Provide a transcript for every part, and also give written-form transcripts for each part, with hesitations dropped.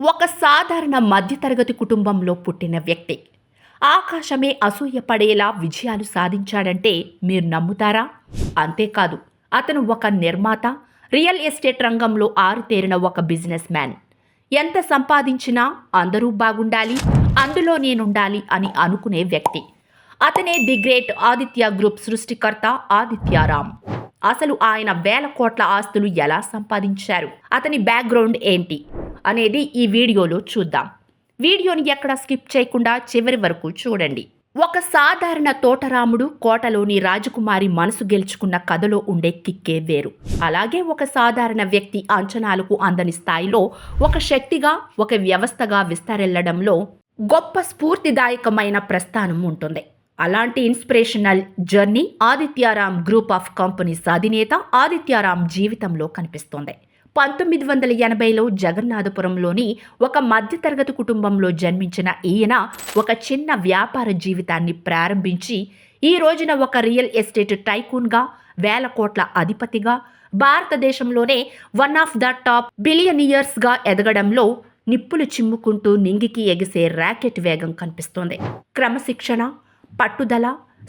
ఒక సాధారణ మధ్యతరగతి కుటుంబంలో పుట్టిన వ్యక్తి ఆకాశమే అసూయపడేలా విజయాలు సాధించాడంటే మీరు నమ్ముతారా? అంతేకాదు, అతను ఒక నిర్మాత, రియల్ ఎస్టేట్ రంగంలో ఆరుతేరిన ఒక బిజినెస్ మ్యాన్. ఎంత సంపాదించినా అందరూ బాగుండాలి, అందులో నేనుండాలి అని అనుకునే వ్యక్తి. అతనే ది గ్రేట్ ఆదిత్య గ్రూప్ సృష్టికర్త ఆదిత్యరామ్. అసలు ఆయన వేల కోట్ల ఆస్తులు ఎలా సంపాదించారు, అతని బ్యాక్గ్రౌండ్ ఏంటి అనేది ఈ వీడియోలో చూద్దాం. వీడియోని ఎక్కడ స్కిప్ చేయకుండా చివరి వరకు చూడండి. ఒక సాధారణ తోటరాముడు కోటలోని రాజకుమారి మనసు గెలుచుకున్న కథలో ఉండే కిక్కే వేరు. అలాగే ఒక సాధారణ వ్యక్తి అంచనాలకు అందని స్థాయిలో ఒక శక్తిగా, ఒక వ్యవస్థగా విస్తరెళ్లడంలో గొప్ప స్ఫూర్తిదాయకమైన ప్రస్థానం ఉంటుంది. అలాంటి inspirational journey Adityaram group of companies అధినేత ఆదిత్యరామ్ జీవితంలో కనిపిస్తోంది. 1980లో జగన్నాథపురంలోని ఒక మధ్యతరగతి కుటుంబంలో జన్మించిన ఈయన ఒక చిన్న వ్యాపార జీవితాన్ని ప్రారంభించి ఈ రోజున ఒక రియల్ ఎస్టేట్ టైకూన్గా, వేల కోట్ల అధిపతిగా, భారతదేశంలోనే వన్ ఆఫ్ ద టాప్ బిలియనియర్స్గా ఎదగడంలో నిప్పులు చిమ్ముకుంటూ నింగికి ఎగిసే ర్యాకెట్ వేగం కనిపిస్తోంది. క్రమశిక్షణ, పట్టుదల,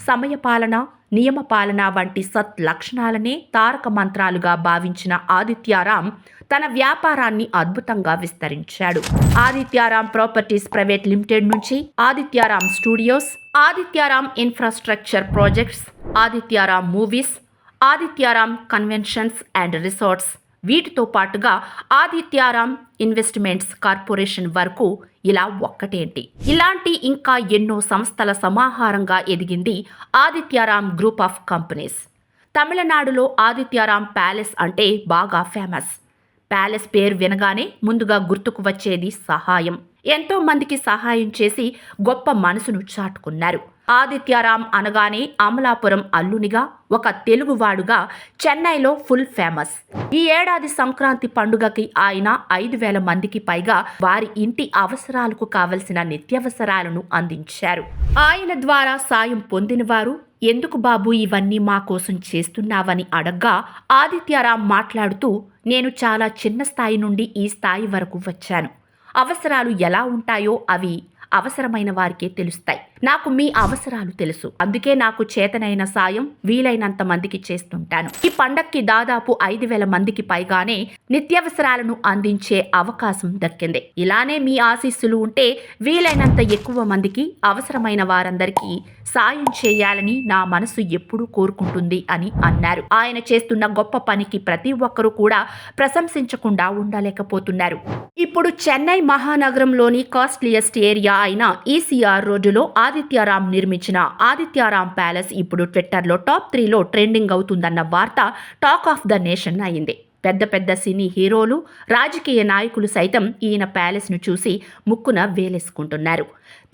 సమయపాలన, నియమపాలన వంటి సత్ లక్షణాలనే తారక మంత్రాలుగా భావించిన ఆదిత్యరామ్ తన వ్యాపారాన్ని అద్భుతంగా విస్తరించాడు. ఆదిత్యరామ్ ప్రాపర్టీస్ ప్రైవేట్ లిమిటెడ్ నుంచి Adityaram studios, Adityaram infrastructure projects, Adityaram movies, Adityaram conventions and resorts, వీటితో పాటుగా ఆదిత్యరామ్ ఇన్వెస్ట్మెంట్స్ కార్పొరేషన్ వరకు ఇలా ఒక్కటేంటి, ఇలాంటి ఇంకా ఎన్నో సంస్థల సమాహారంగా ఎదిగింది ఆదిత్యరామ్ గ్రూప్ ఆఫ్ కంపెనీస్. తమిళనాడులో ఆదిత్యరామ్ ప్యాలెస్ అంటే బాగా ఫేమస్. ప్యాలెస్ పేరు వినగానే ముందుగా గుర్తుకు వచ్చేది సహాయం. ఎంతో మందికి సహాయం చేసి గొప్ప మనసును చాటుకున్నారు. ఆదిత్యరామ్ అనగానే అమలాపురం అల్లునిగా, ఒక తెలుగువాడుగా చెన్నైలో ఫుల్ ఫేమస్. ఈ ఏడాది సంక్రాంతి పండుగకి ఆయన 5,000 మందికి పైగా వారి ఇంటి అవసరాలకు కావలసిన నిత్యావసరాలను అందించారు. ఆయన ద్వారా సాయం పొందినవారు ఎందుకు బాబు ఇవన్నీ మా కోసం చేస్తున్నావని అడగ్గా ఆదిత్యరామ్ మాట్లాడుతూ, నేను చాలా చిన్న స్థాయి నుండి ఈ స్థాయి వరకు వచ్చాను. అవసరాలు ఎలా ఉంటాయో అవి అవసరమైన వారికే తెలుస్తాయి. నాకు మీ అవసరాలు తెలుసు, అందుకే నాకు చేతనైన సాయం వీలైనంత మందికి చేస్తుంటాను. ఈ పండక్కి దాదాపు 5,000 మందికి పైగానే నిత్యావసరాలను అందించే అవకాశం దక్కింది. ఇలానే మీ ఆశీస్సులు ఉంటే వీలైనంత ఎక్కువ మందికి, అవసరమైన వారందరికీ సాయం చేయాలని నా మనసు ఎప్పుడూ కోరుకుంటుంది అని అన్నారు. ఆయన చేస్తున్న గొప్ప పనికి ప్రతి ఒక్కరూ కూడా ప్రశంసించకుండా ఉండలేకపోతున్నారు. ఇప్పుడు చెన్నై మహానగరంలోని కాస్ట్లీయెస్ట్ ఏరియా అయిన ఈసీఆర్ రోడ్డులో ఆదిత్యరామ్ నిర్మించిన ఆదిత్యరామ్ ప్యాలెస్ ఇప్పుడు ట్విట్టర్లో టాప్ 3లో ట్రెండింగ్ అవుతుందన్న వార్త టాక్ ఆఫ్ ద నేషన్ అయింది. పెద్ద పెద్ద సినీ హీరోలు, రాజకీయ నాయకులు సైతం ఈయన ప్యాలెస్ను చూసి ముక్కున వేలేసుకుంటున్నారు.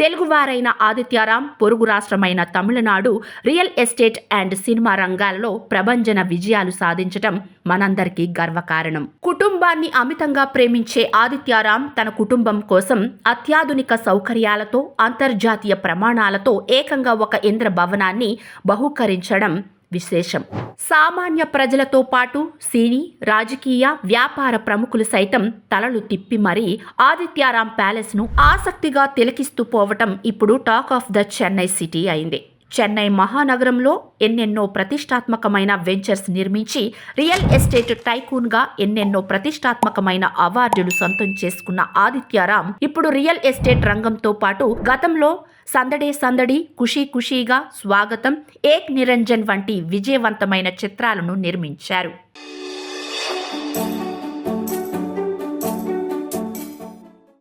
తెలుగువారైన ఆదిత్యరామ్ పొరుగు రాష్ట్రమైన Tamil Nadu real estate and cinema రంగాలలో ప్రభంజన విజయాలు సాధించటం మనందరికీ గర్వకారణం. కుటుంబాన్ని అమితంగా ప్రేమించే ఆదిత్యరామ్ తన కుటుంబం కోసం అత్యాధునిక సౌకర్యాలతో, అంతర్జాతీయ ప్రమాణాలతో ఏకంగా ఒక ఇంద్ర భవనాన్ని బహూకరించడం విశేషం. సామాన్య ప్రజలతో పాటు సినీ, రాజకీయ, వ్యాపార ప్రముఖులు సైతం తలలు తిప్పి మరీ ఆదిత్యరామ్ ప్యాలెస్ను ఆసక్తిగా తిలకిస్తూ పోవటం ఇప్పుడు talk of the Chennai city అయింది. చెన్నై మహానగరంలో ఎన్నెన్నో ప్రతిష్టాత్మకమైన వెంచర్స్ నిర్మించి రియల్ ఎస్టేట్ టైకూన్గా ఎన్నెన్నో ప్రతిష్టాత్మకమైన అవార్డులు సొంతం చేసుకున్న ఆదిత్యరామ్ ఇప్పుడు రియల్ ఎస్టేట్ రంగంతో పాటు గతంలో సందడే సందడి, ఖుషీ ఖుషీగా, స్వాగతం, ఏక్ నిరంజన్ వంటి విజయవంతమైన చిత్రాలను నిర్మించారు.